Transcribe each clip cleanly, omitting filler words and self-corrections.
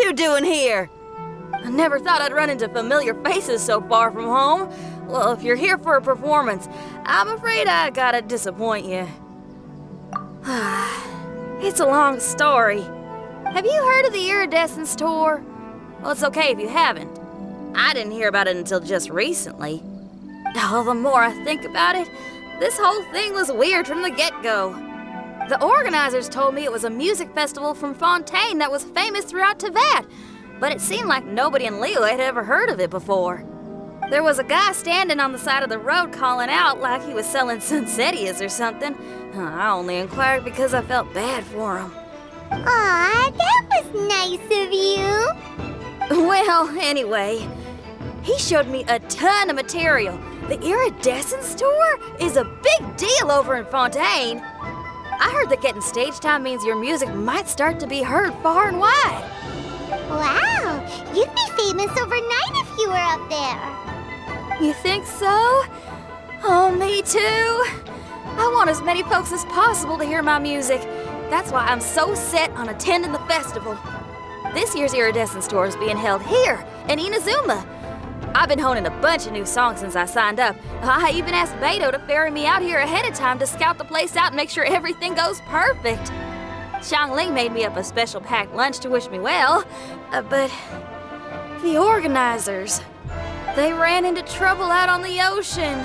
two doing here? I never thought I'd run into familiar faces so far from home. Well, if you're here for a performance, I'm afraid I gotta disappoint you. It's a long story. Have you heard of the Iridescence Tour? Well, it's okay if you haven't. I didn't hear about it until just recently. Oh, the more I think about it, this whole thing was weird from the get-go. The organizers told me it was a music festival from Fontaine that was famous throughout Teyvat, but it seemed like nobody in Liyue had ever heard of it before. There was a guy standing on the side of the road calling out like he was selling Sunsetias or something. I only inquired because I felt bad for him. Aw, that was nice of you. Well, anyway, he showed me a ton of material. The Iridescence Tour is a big deal over in Fontaine. I heard that getting stage time means your music might start to be heard far and wide. Wow, you'd be famous overnight if you were up there. You think so? Oh, me too. I want as many folks as possible to hear my music. That's why I'm so set on attending the festival. This year's Iridescence Tour is being held here in Inazuma. I've been honing a bunch of new songs since I signed up. I even asked Beto to ferry me out here ahead of time to scout the place out and make sure everything goes perfect. Xiangling made me up a special packed lunch to wish me well, but the organizers, they ran into trouble out on the ocean.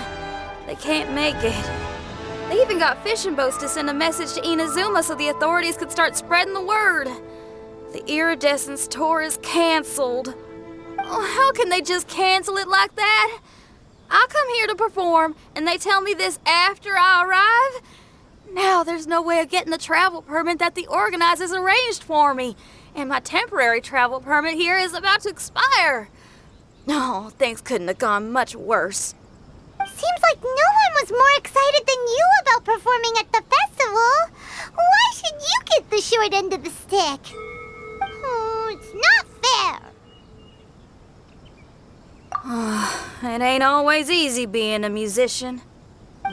They can't make it. They even got fishing boats to send a message to Inazuma so the authorities could start spreading the word. The Iridescence Tour is canceled. Oh, how can they just cancel it like that? I come here to perform, and they tell me this after I arrive? Now there's no way of getting the travel permit that the organizers arranged for me, and my temporary travel permit here is about to expire. No, things couldn't have gone much worse. Seems like no one was more excited than you about performing at the festival. Why should you get the short end of the stick? Oh, it's not fair. It ain't always easy being a musician.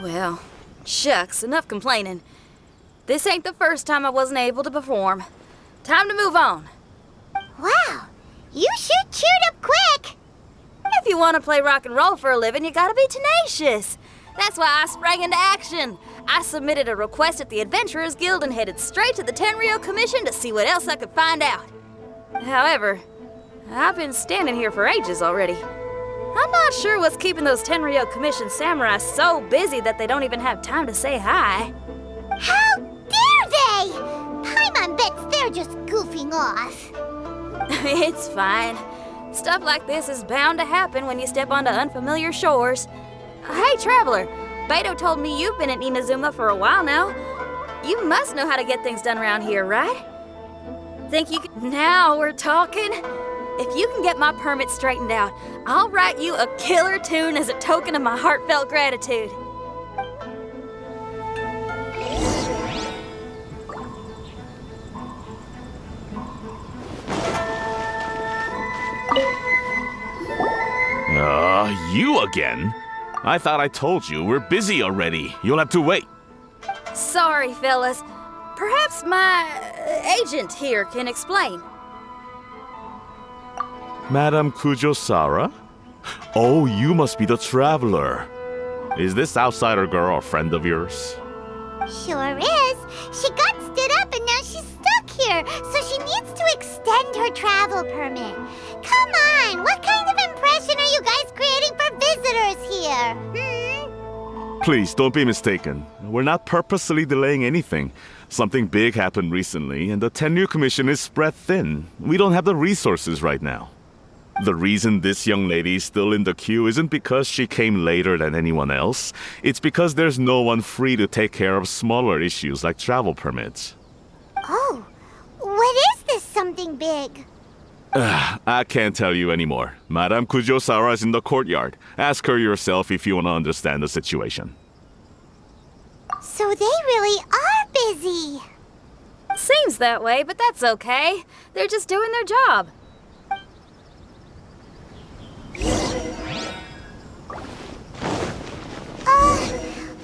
Well, shucks, enough complaining. This ain't the first time I wasn't able to perform. Time to move on. Wow, you sure cheered up quick. If you want to play rock and roll for a living, you gotta be tenacious. That's why I sprang into action. I submitted a request at the Adventurers Guild and headed straight to the Tenryou Commission to see what else I could find out. However, I've been standing here for ages already. I'm not sure what's keeping those Tenryou Commission samurai so busy that they don't even have time to say hi. How dare they? Paimon bets they're just goofing off. It's fine. Stuff like this is bound to happen when you step onto unfamiliar shores. Hey, traveler, Beto told me you've been in Inazuma for a while now. You must know how to get things done around here, right? Think you can... Now we're talking? If you can get my permit straightened out, I'll write you a killer tune as a token of my heartfelt gratitude. You again? I thought I told you we're busy already. You'll have to wait. Sorry, fellas. Perhaps my agent here can explain. Madam Kujosara? Oh, you must be the traveler. Is this outsider girl a friend of yours? Sure is. She got stood up and now she's stuck here, so she needs to extend her travel permit. Come on, what kind of impression are you guys creating for visitors here? Please, don't be mistaken. We're not purposely delaying anything. Something big happened recently, and the Tenryou Commission is spread thin. We don't have the resources right now. The reason this young lady is still in the queue isn't because she came later than anyone else. It's because there's no one free to take care of smaller issues like travel permits. Oh, what is this something big? I can't tell you anymore. Madame Kujosara is in the courtyard. Ask her yourself if you want to understand the situation. So they really are busy. Seems that way, but that's okay. They're just doing their job.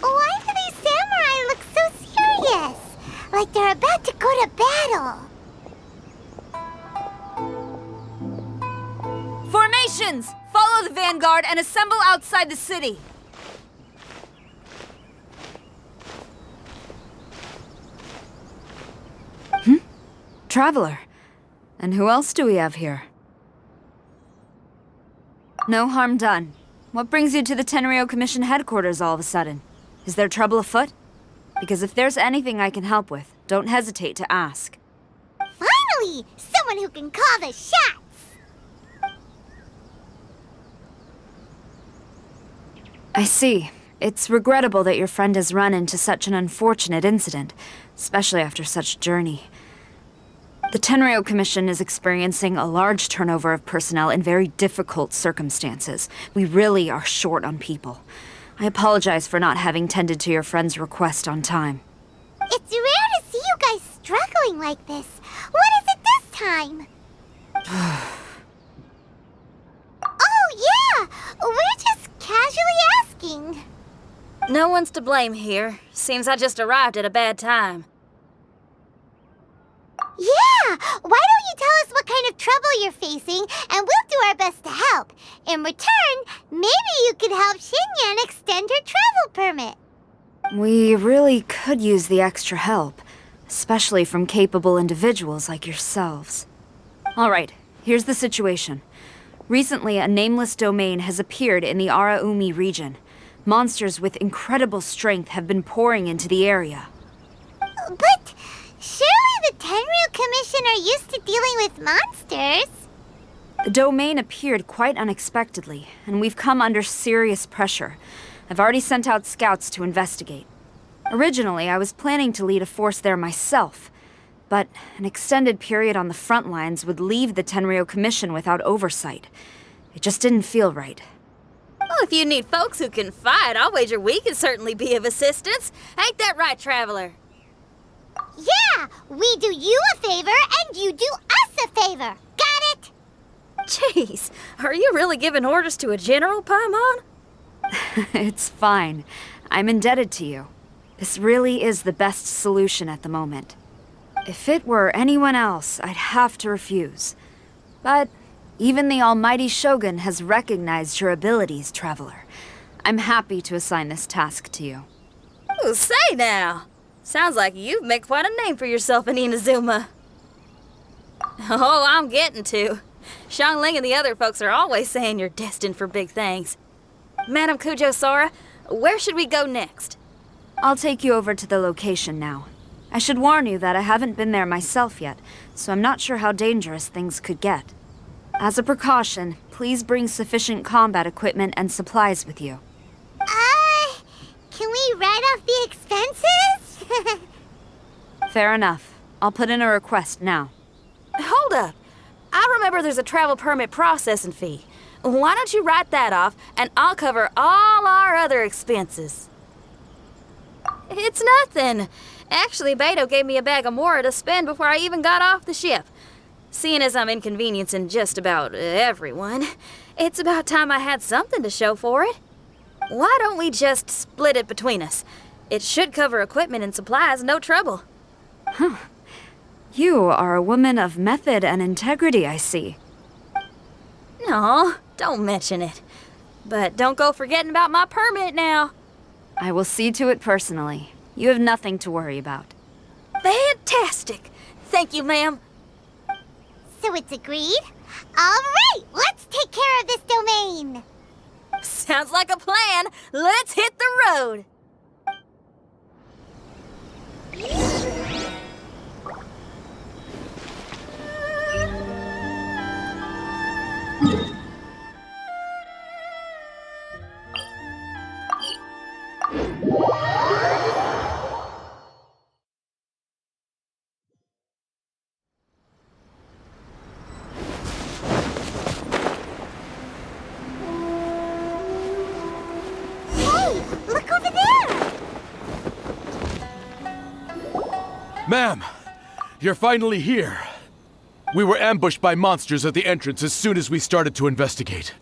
Why do these samurai look so serious? Like they're about to go to battle. Formations! Follow the vanguard and assemble outside the city. Traveler. And who else do we have here? No harm done. What brings you to the Tenryou Commission headquarters all of a sudden? Is there trouble afoot? Because if there's anything I can help with, don't hesitate to ask. Finally! Someone who can call the shots! I see. It's regrettable that your friend has run into such an unfortunate incident, especially after such a journey. The Tenryou Commission is experiencing a large turnover of personnel in very difficult circumstances. We really are short on people. I apologize for not having tended to your friend's request on time. It's rare to see you guys struggling like this. What is it this time? Oh, yeah! We're just casually asking. No one's to blame here. Seems I just arrived at a bad time. Yeah! Why don't you tell us what kind of trouble you're facing, and we'll do our best to help. In return, maybe you could help Xinyan extend her travel permit. We really could use the extra help, especially from capable individuals like yourselves. Alright, here's the situation. Recently, a nameless domain has appeared in the Araumi region. Monsters with incredible strength have been pouring into the area. But surely the Tenryou Commission are used to dealing with monsters. The domain appeared quite unexpectedly, and we've come under serious pressure. I've already sent out scouts to investigate. Originally, I was planning to lead a force there myself, but an extended period on the front lines would leave the Tenryou Commission without oversight. It just didn't feel right. Well, if you need folks who can fight, I'll wager we can certainly be of assistance. Ain't that right, Traveler? Yeah, we do you a favor and you do us a favor. Got it? Jeez, are you really giving orders to a general, Paimon? It's fine. I'm indebted to you. This really is the best solution at the moment. If it were anyone else, I'd have to refuse. But even the almighty Shogun has recognized your abilities, Traveler. I'm happy to assign this task to you. Ooh, say now. Sounds like you've made quite a name for yourself in Inazuma. Oh, I'm getting to. Xiangling and the other folks are always saying you're destined for big things. Madam Kujo Sora, where should we go next? I'll take you over to the location now. I should warn you that I haven't been there myself yet, so I'm not sure how dangerous things could get. As a precaution, please bring sufficient combat equipment and supplies with you. Can we write off the expenses? Fair enough. I'll put in a request now. Hold up. I remember there's a travel permit processing fee. Why don't you write that off, and I'll cover all our other expenses. It's nothing. Actually, Beto gave me a bag of Mora to spend before I even got off the ship. Seeing as I'm inconveniencing just about everyone, it's about time I had something to show for it. Why don't we just split it between us? It should cover equipment and supplies, no trouble. You are a woman of method and integrity, I see. No, don't mention it. But don't go forgetting about my permit now. I will see to it personally. You have nothing to worry about. Fantastic. Thank you, ma'am. So it's agreed? All right, let's take care of this domain. Sounds like a plan. Let's hit the road. Ma'am, you're finally here. We were ambushed by monsters at the entrance as soon as we started to investigate.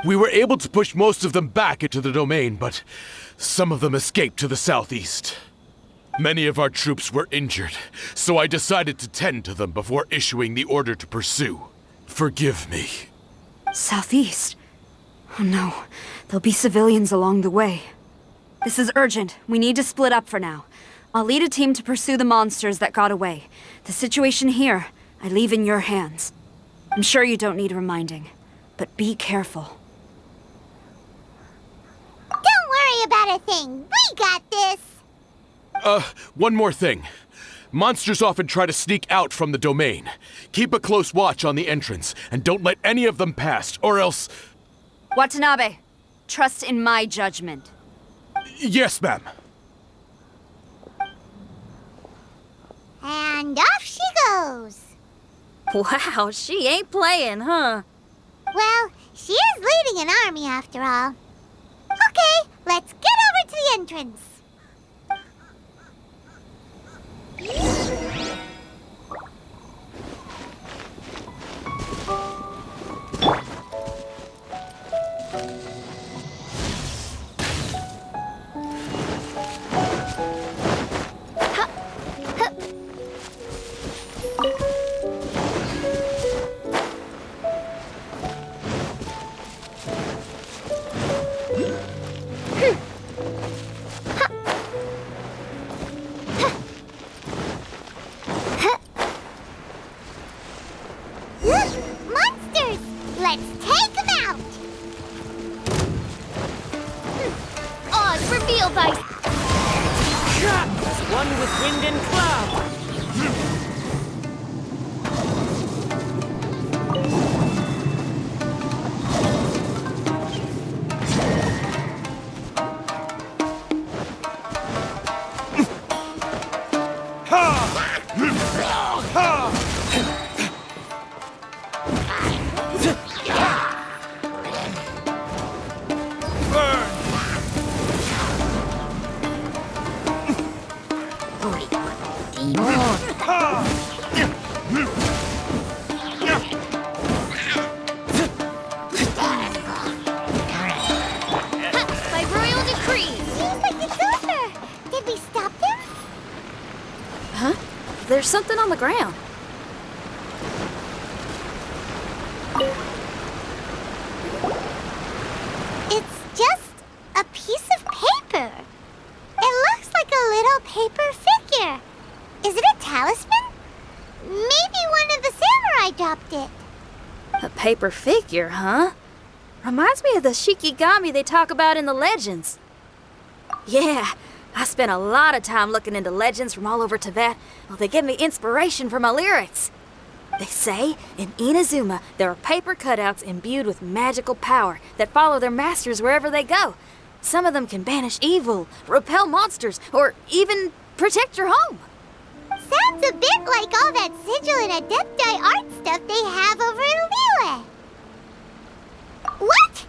We were able to push most of them back into the domain, but some of them escaped to the southeast. Many of our troops were injured, so I decided to tend to them before issuing the order to pursue. Forgive me. Southeast. Oh no, there'll be civilians along the way. This is urgent. We need to split up for now. I'll lead a team to pursue the monsters that got away. The situation here, I leave in your hands. I'm sure you don't need reminding, but be careful. Don't worry about a thing. We got this. One more thing. Monsters often try to sneak out from the domain. Keep a close watch on the entrance, and don't let any of them pass, or else... Watanabe, trust in my judgment. Yes, ma'am. And off she goes. Wow, she ain't playing, huh? Well, she is leading an army after all. Okay, let's get over to the entrance. Look! Monsters! Let's take them out! Oz revealed by... As one with wind and cloud. By royal decree. Seems like it's over. Did we stop them? Huh? There's something on the ground. It's just a piece of paper. It looks like a little paper figure. Is it a talisman? Maybe one of the samurai dropped it. A paper figure, huh? Reminds me of the Shikigami they talk about in the legends. Yeah, I spent a lot of time looking into legends from all over Tibet. Well, they give me inspiration for my lyrics. They say in Inazuma there are paper cutouts imbued with magical power that follow their masters wherever they go. Some of them can banish evil, repel monsters, or even protect your home. Sounds a bit like all that sigil and adepti art stuff they have over in Liyue. What?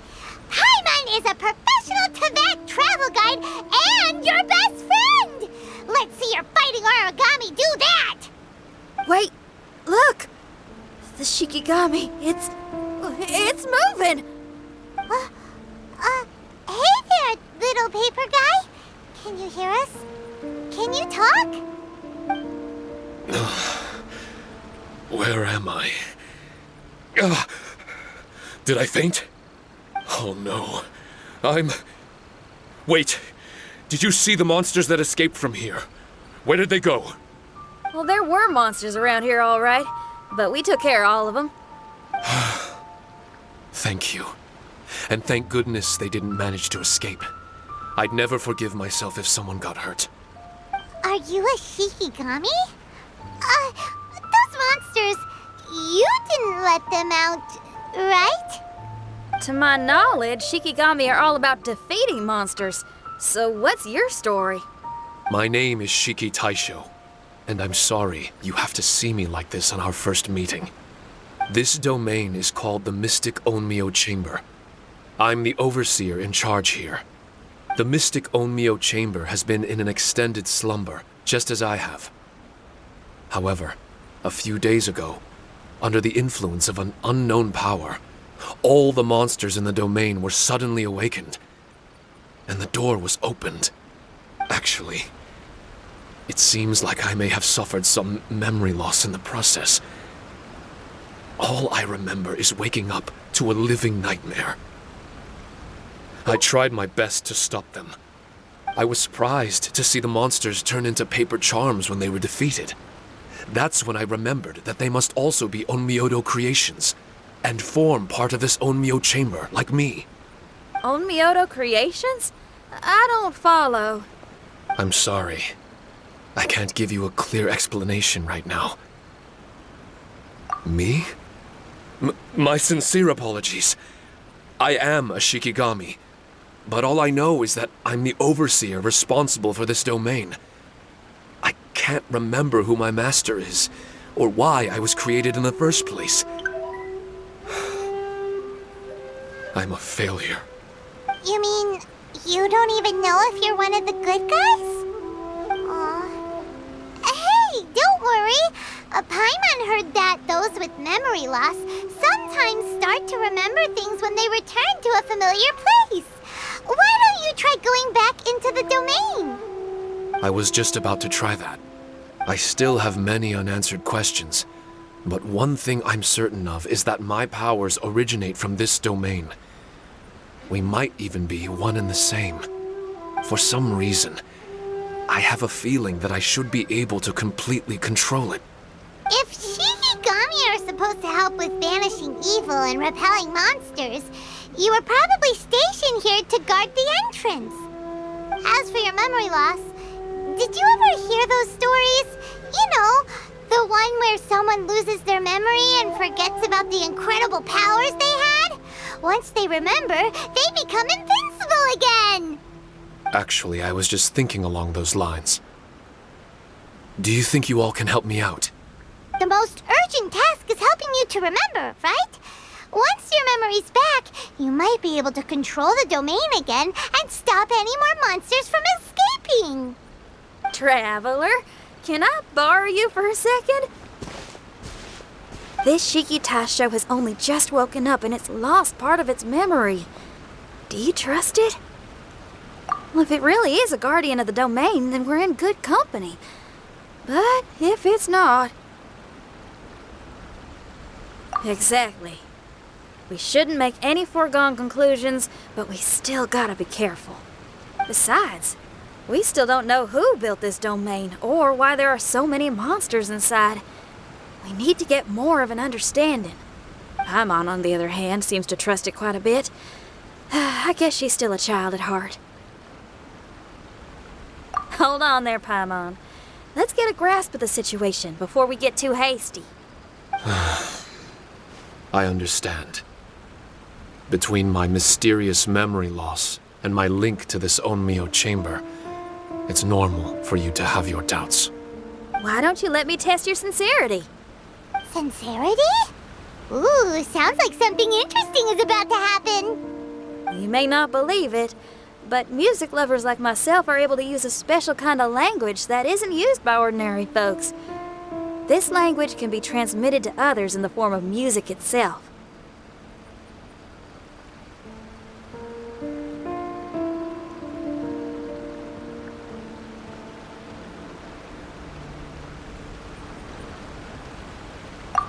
Paimon is a professional Tibet travel guide and your best friend! Let's see your fighting origami do that! Wait, look! The Shikigami, it's moving! Hey there, little paper guy. Can you hear us? Can you talk? Where am I? Did I faint? Oh no. Wait. Did you see the monsters that escaped from here? Where did they go? Well, there were monsters around here, all right, but we took care of all of them. Thank you. And thank goodness they didn't manage to escape. I'd never forgive myself if someone got hurt. Are you a Shikigami? Those monsters, you didn't let them out, right? To my knowledge, Shikigami are all about defeating monsters. So what's your story? My name is Shiki Taisho, and I'm sorry you have to see me like this on our first meeting. This domain is called the Mystic Onmyo Chamber. I'm the overseer in charge here. The Mystic Onmyo Chamber has been in an extended slumber, just as I have. However, a few days ago, under the influence of an unknown power, all the monsters in the domain were suddenly awakened, and the door was opened. Actually, it seems like I may have suffered some memory loss in the process. all I remember is waking up to a living nightmare. I tried my best to stop them. I was surprised to see the monsters turn into paper charms when they were defeated. That's when I remembered that they must also be Onmyodo creations and form part of this Onmyo chamber, like me. Onmyodo creations? I don't follow. I'm sorry. I can't give you a clear explanation right now. Me? My sincere apologies. I am a Shikigami, but all I know is that I'm the overseer responsible for this domain. I can't remember who my master is, or why I was created in the first place. I'm a failure. You mean you don't even know if you're one of the good guys? Aw. Hey, don't worry. Paimon heard that those with memory loss sometimes start to remember things when they return to a familiar place. Why don't you try going back into the domain? I was just about to try that. I still have many unanswered questions, but one thing I'm certain of is that my powers originate from this domain. We might even be one and the same. For some reason, I have a feeling that I should be able to completely control it. If Shikigami are supposed to help with banishing evil and repelling monsters, you were probably stationed here to guard the entrance. As for your memory loss, did you ever hear those stories? You know, the one where someone loses their memory and forgets about the incredible powers they had? Once they remember, they become invincible again! Actually, I was just thinking along those lines. Do you think you all can help me out? The most urgent task is helping you to remember, right? Once your memory's back, you might be able to control the domain again and stop any more monsters from escaping. Traveler, can I borrow you for a second? This Shiki Taisho has only just woken up and it's lost part of its memory. Do you trust it? Well, if it really is a guardian of the domain, then we're in good company. But if it's not... Exactly. We shouldn't make any foregone conclusions, but we still gotta be careful. Besides, we still don't know who built this domain or why there are so many monsters inside. We need to get more of an understanding. Paimon, on the other hand, seems to trust it quite a bit. I guess she's still a child at heart. Hold on there, Paimon. Let's get a grasp of the situation before we get too hasty. I understand. Between my mysterious memory loss and my link to this Onmyo chamber, it's normal for you to have your doubts. Why don't you let me test your sincerity? Sincerity? Ooh, sounds like something interesting is about to happen. You may not believe it, but music lovers like myself are able to use a special kind of language that isn't used by ordinary folks. This language can be transmitted to others in the form of music itself.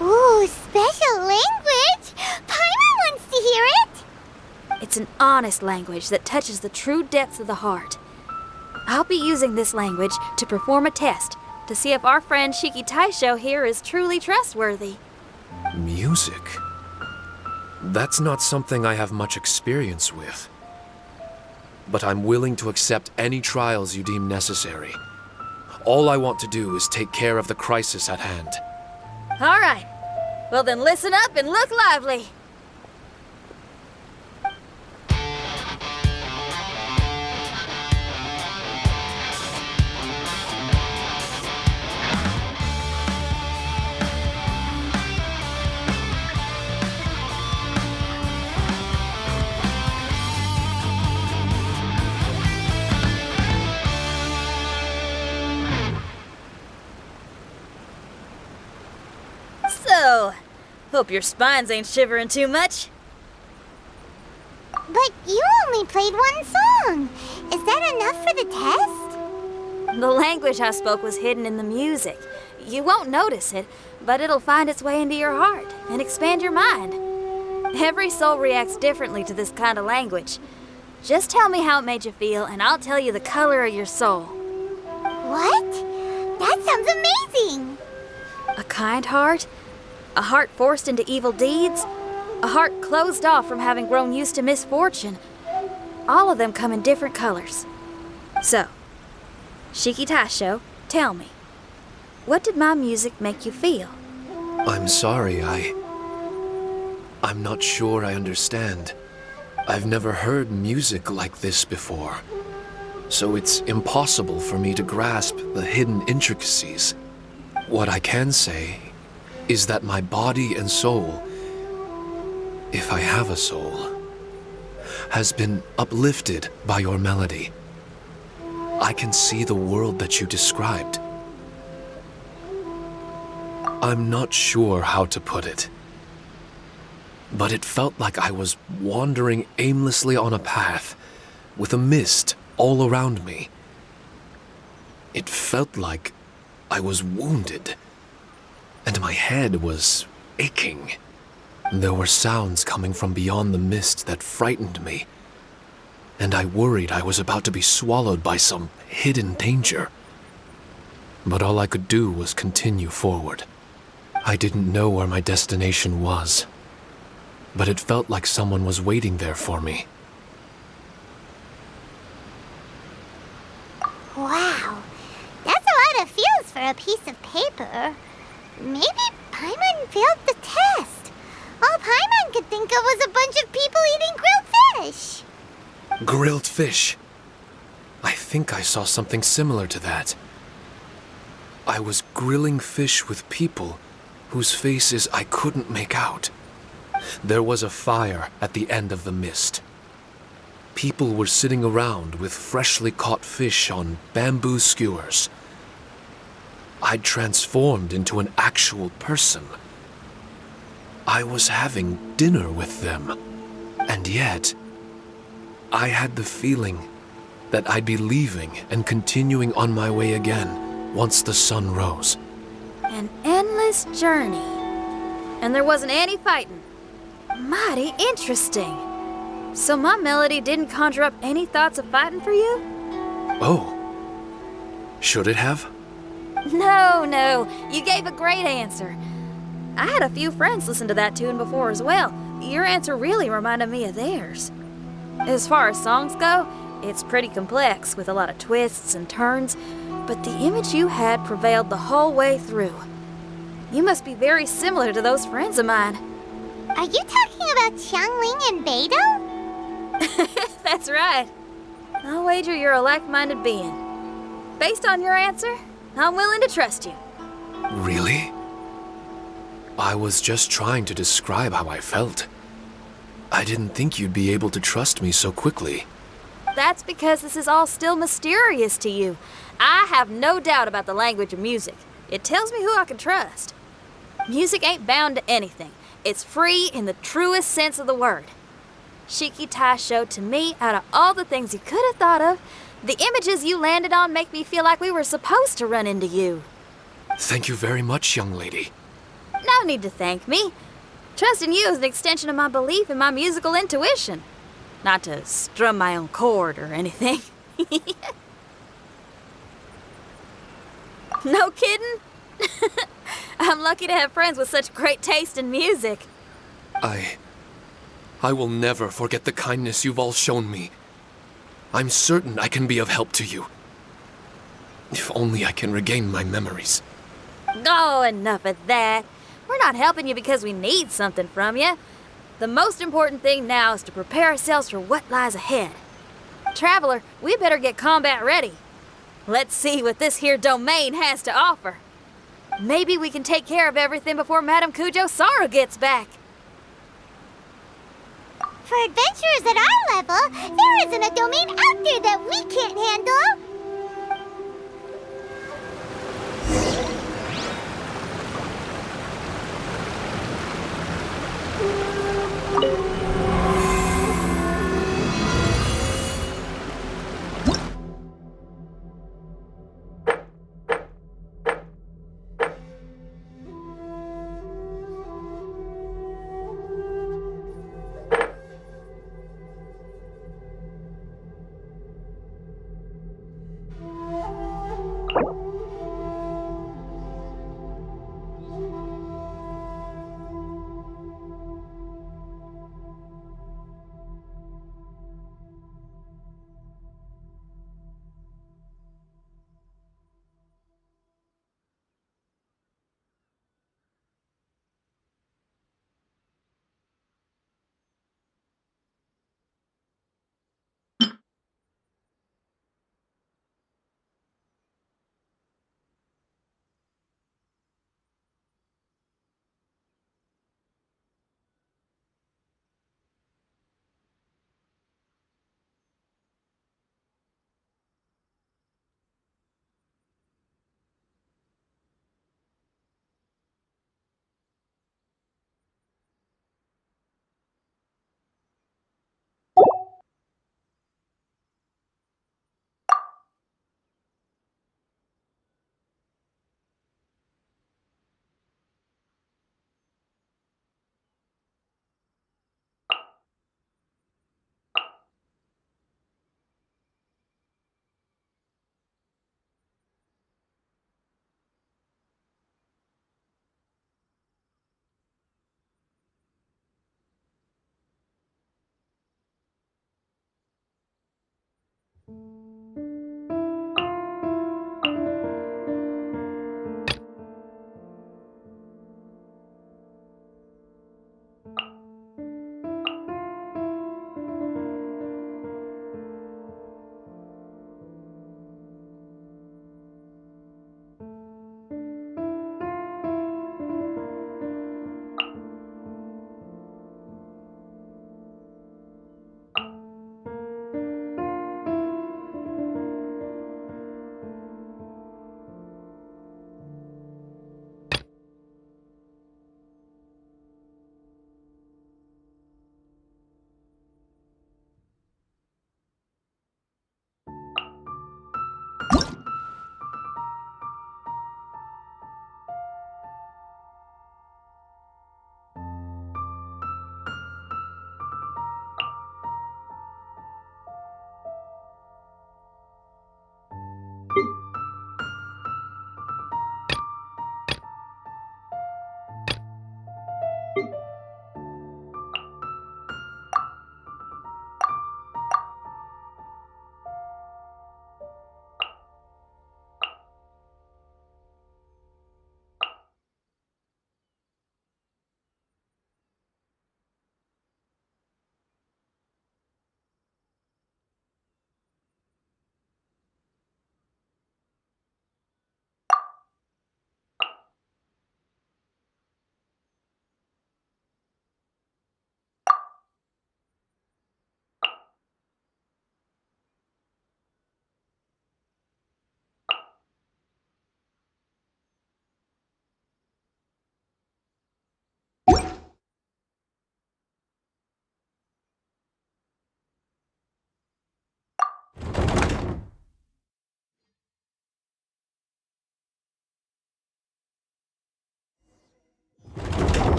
Ooh, special language! Paimon wants to hear it! It's an honest language that touches the true depths of the heart. I'll be using this language to perform a test to see if our friend Shiki Taisho here is truly trustworthy. Music? That's not something I have much experience with. But I'm willing to accept any trials you deem necessary. All I want to do is take care of the crisis at hand. All right. Well then listen up and look lively. So, hope your spines ain't shivering too much. But you only played one song. Is that enough for the test? The language I spoke was hidden in the music. You won't notice it, but it'll find its way into your heart and expand your mind. Every soul reacts differently to this kind of language. Just tell me how it made you feel, and I'll tell you the color of your soul. What? That sounds amazing! A kind heart? A heart forced into evil deeds? A heart closed off from having grown used to misfortune? All of them come in different colors. So, Shiki Taisho, tell me, what did my music make you feel? I'm sorry, I'm not sure I understand. I've never heard music like this before, so it's impossible for me to grasp the hidden intricacies. What I can say is that my body and soul, if I have a soul, has been uplifted by your melody. I can see the world that you described. I'm not sure how to put it, but it felt like I was wandering aimlessly on a path with a mist all around me. It felt like I was wounded, and my head was aching. There were sounds coming from beyond the mist that frightened me, and I worried I was about to be swallowed by some hidden danger. But all I could do was continue forward. I didn't know where my destination was, but it felt like someone was waiting there for me. Wow, that's a lot of feels for a piece of paper. Maybe Paimon failed the test. All Paimon could think of was a bunch of people eating grilled fish. Grilled fish. I think I saw something similar to that. I was grilling fish with people whose faces I couldn't make out. There was a fire at the end of the mist. People were sitting around with freshly caught fish on bamboo skewers. I'd transformed into an actual person. I was having dinner with them, and yet I had the feeling that I'd be leaving and continuing on my way again once the sun rose. An endless journey. And there wasn't any fighting. Mighty interesting. So my melody didn't conjure up any thoughts of fighting for you? Oh. Should it have? No. You gave a great answer. I had a few friends listen to that tune before as well. Your answer really reminded me of theirs. As far as songs go, it's pretty complex with a lot of twists and turns, but the image you had prevailed the whole way through. You must be very similar to those friends of mine. Are you talking about Xiangling and Beidou? That's right. I'll wager you're a like-minded being. Based on your answer, I'm willing to trust you. Really? I was just trying to describe how I felt. I didn't think you'd be able to trust me so quickly. That's because this is all still mysterious to you. I have no doubt about the language of music. It tells me who I can trust. Music ain't bound to anything. It's free in the truest sense of the word. Shiki Taisho, to me, out of all the things you could have thought of, the images you landed on make me feel like we were supposed to run into you. Thank you very much, young lady. No need to thank me. Trusting you is an extension of my belief in my musical intuition. Not to strum my own chord or anything. No kidding? I'm lucky to have friends with such great taste in music. I will never forget the kindness you've all shown me. I'm certain I can be of help to you. If only I can regain my memories. Oh, enough of that. We're not helping you because we need something from you. The most important thing now is to prepare ourselves for what lies ahead. Traveler, we better get combat ready. Let's see what this here domain has to offer. Maybe we can take care of everything before Madame Kujo Sara gets back. For adventurers at our level, there isn't a domain out there that we can't handle.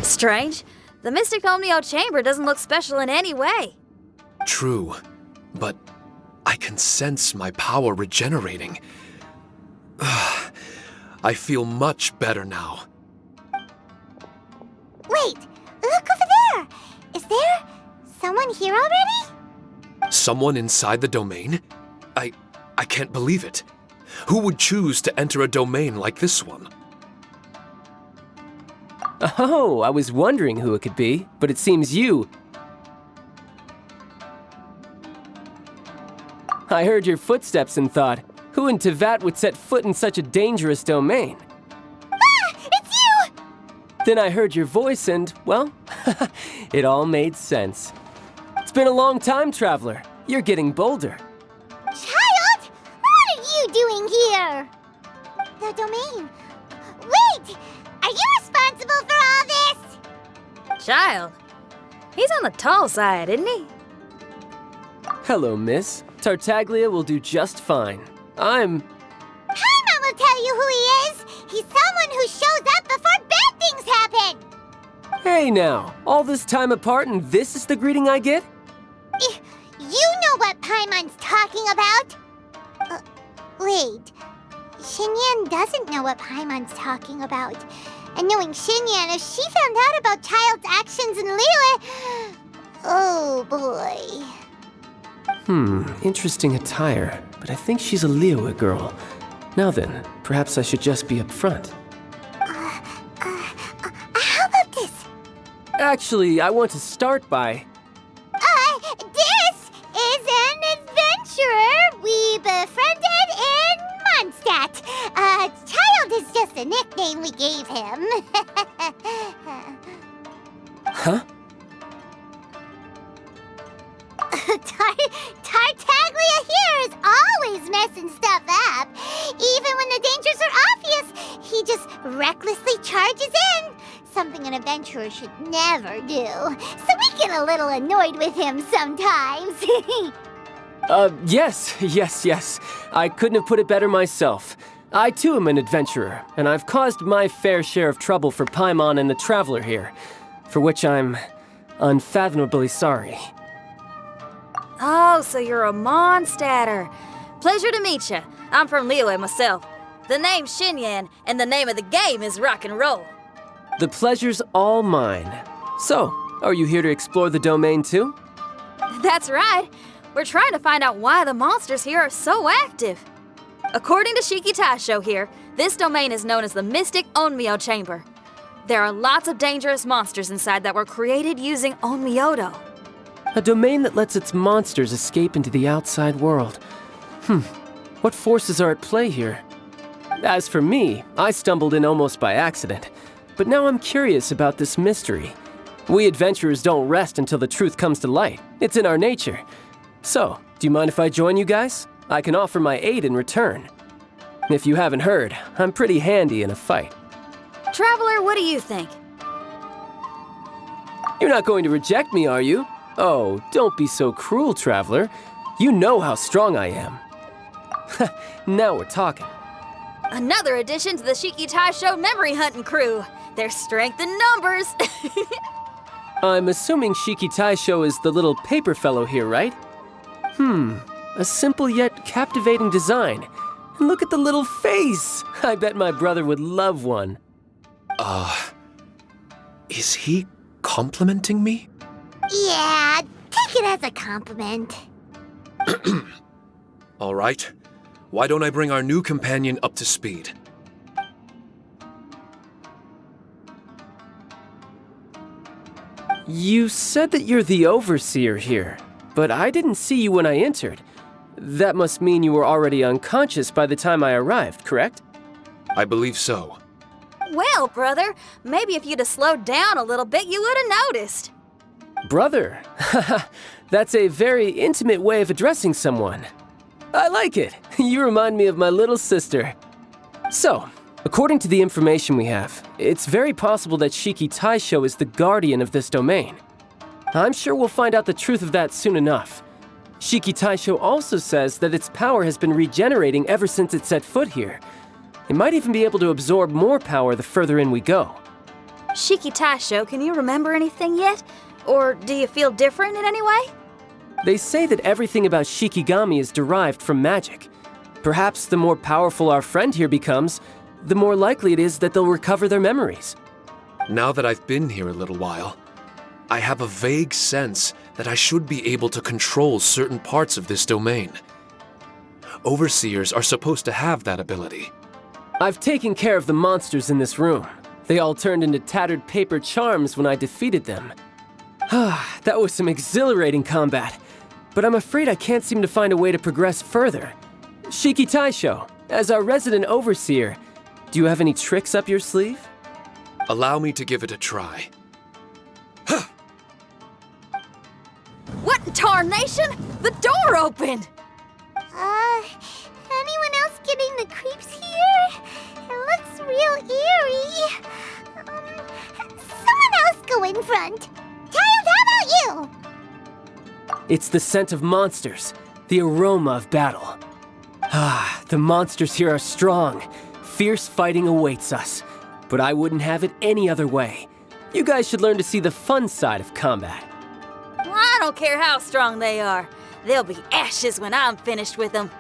Strange. The Mystic Omnio Chamber doesn't look special in any way. True, but I can sense my power regenerating. I feel much better now. Wait, look over there! Is there someone here already? Someone inside the domain? I can't believe it. Who would choose to enter a domain like this one? Oh, I was wondering who it could be, but it seems you. I heard your footsteps and thought, who in Tevat would set foot in such a dangerous domain? Ah! It's you! Then I heard your voice and, well, it all made sense. It's been a long time, Traveler. You're getting bolder. Child! What are you doing here? The domain. Wait! Are you responsible for all this? Child. He's on the tall side, isn't he? Hello, miss. Tartaglia will do just fine. Paimon will tell you who he is. He's someone who shows up before bad things happen. Hey now, all this time apart and this is the greeting I get? You know what Paimon's talking about? Wait. Xinyan doesn't know what Paimon's talking about. And knowing Xinyan, if she found out about Child's actions in Liyue... Oh boy. Interesting attire, but I think she's a Liyue girl. Now then, perhaps I should just be upfront. How about this? Actually, I want to start by... This is an adventurer we befriended in Mondstadt. Child is just a nickname we gave him. Huh? Tartaglia here is always messing stuff up. Even when the dangers are obvious, he just recklessly charges in. Something an adventurer should never do. So we get a little annoyed with him sometimes. Yes. I couldn't have put it better myself. I too am an adventurer, and I've caused my fair share of trouble for Paimon and the Traveler here, for which I'm unfathomably sorry. Oh, so you're a Mondstadter. Pleasure to meet you. I'm from Liyue myself. The name's Xinyan, and the name of the game is rock and roll. The pleasure's all mine. So, are you here to explore the domain too? That's right. We're trying to find out why the monsters here are so active. According to Shiki Taisho here, this domain is known as the Mystic Onmyo Chamber. There are lots of dangerous monsters inside that were created using Onmyodo. A domain that lets its monsters escape into the outside world. What forces are at play here? As for me, I stumbled in almost by accident. But now I'm curious about this mystery. We adventurers don't rest until the truth comes to light. It's in our nature. So, do you mind if I join you guys? I can offer my aid in return. If you haven't heard, I'm pretty handy in a fight. Traveler, what do you think? You're not going to reject me, are you? Oh, don't be so cruel, Traveler. You know how strong I am. Now we're talking. Another addition to the Shiki Taisho memory hunting crew. There's strength in numbers. I'm assuming Shiki Taisho is the little paper fellow here, right? A simple yet captivating design. And look at the little face! I bet my brother would love one. Is he complimenting me? Yeah, take it as a compliment. All right. Why don't I bring our new companion up to speed? You said that you're the overseer here, but I didn't see you when I entered. That must mean you were already unconscious by the time I arrived, correct? I believe so. Well, brother, maybe if you'd have slowed down a little bit, you would have noticed. Brother? That's a very intimate way of addressing someone. I like it. You remind me of my little sister. So, according to the information we have, it's very possible that Shiki Taisho is the guardian of this domain. I'm sure we'll find out the truth of that soon enough. Shiki Taisho also says that its power has been regenerating ever since it set foot here. It might even be able to absorb more power the further in we go. Shiki Taisho, can you remember anything yet? Or do you feel different in any way? They say that everything about Shikigami is derived from magic. Perhaps the more powerful our friend here becomes, the more likely it is that they'll recover their memories. Now that I've been here a little while, I have a vague sense that I should be able to control certain parts of this domain. Overseers are supposed to have that ability. I've taken care of the monsters in this room. They all turned into tattered paper charms when I defeated them. That was some exhilarating combat, but I'm afraid I can't seem to find a way to progress further. Shiki Taisho, as our resident overseer, do you have any tricks up your sleeve? Allow me to give it a try. What in tarnation? The door opened! Anyone else getting the creeps here? It looks real eerie. Someone else go in front. Child, how about you? It's the scent of monsters, the aroma of battle. The monsters here are strong. Fierce fighting awaits us. But I wouldn't have it any other way. You guys should learn to see the fun side of combat. Well, I don't care how strong they are. They'll be ashes when I'm finished with them.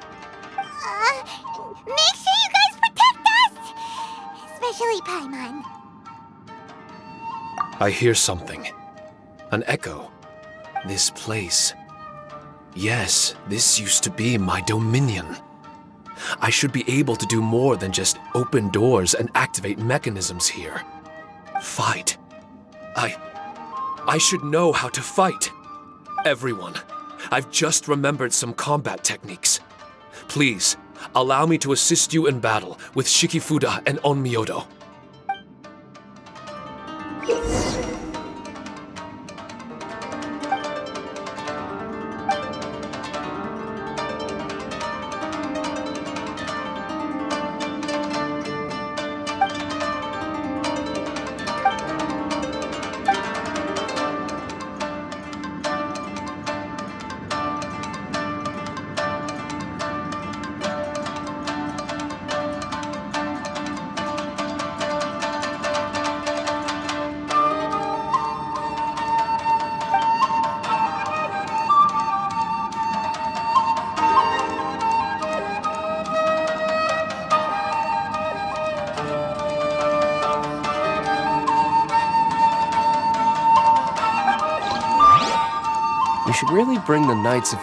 Make sure you guys protect us! Especially Paimon. I hear something. An echo. This place. Yes, this used to be my dominion. I should be able to do more than just open doors and activate mechanisms here. Fight. I should know how to fight. Everyone, I've just remembered some combat techniques. Please, allow me to assist you in battle with Shikifuda and Onmyodo. We should really bring the Knights of